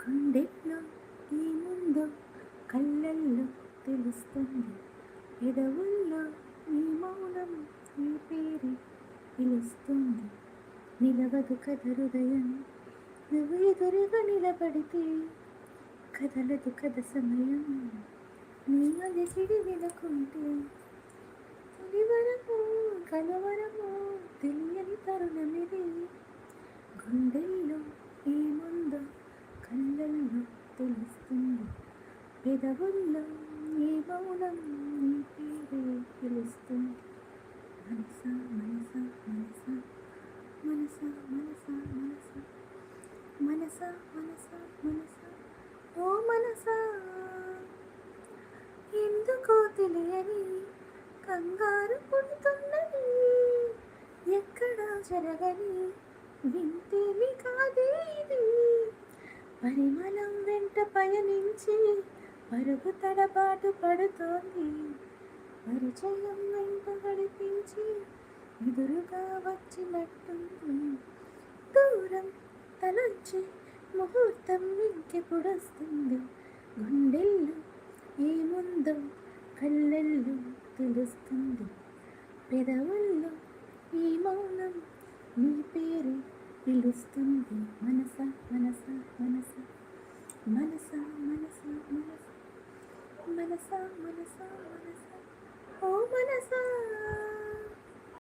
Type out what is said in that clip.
గుండెల్లో ఏముందో కళ్ళల్లో తెలుస్తుంది, పెదవుల్లో నీ మౌనం నీ పేరే పిలుస్తుంది. నిలవదు కథ హృదయం, నువ్వు ఎదురుగా నిలబడితే కదలదు కథ సమయం, నీ అలసిడి వినకుంటే. తొలివరము కలవరము తెలియని తరుణమిది, గుండెల్లో ఏముందో కళ్ళల్లో తెలుస్తుంది, పెదవుల్లో నీ మౌనం నీ పేరే పిలుస్తుంది. మనసా మనసా మనసా మనసా మనసా మనసా మనసా మనసా మనసా ఓ మనసా, ఎందుకో తెలియని కంగారు పుడుతున్నది, ఎక్కడా జరగని వింతేమి కాదే ఇది. పరిమళం వెంట పయనించి పరుగు తడబాటు పడుతోంది, పరిచయం వెంట గడిపించి ఎదురుగా వచ్చినట్టుంది. దూరం తలొచ్చి ముహూర్తం ఇంకెప్పుడొస్తుంది, గుండెల్లో ఏముందో కళ్ళల్లో తెలుస్తుంది, పెదవుల్లో ఈ మౌనం నీ పేరు పిలుస్తుంది. మనసా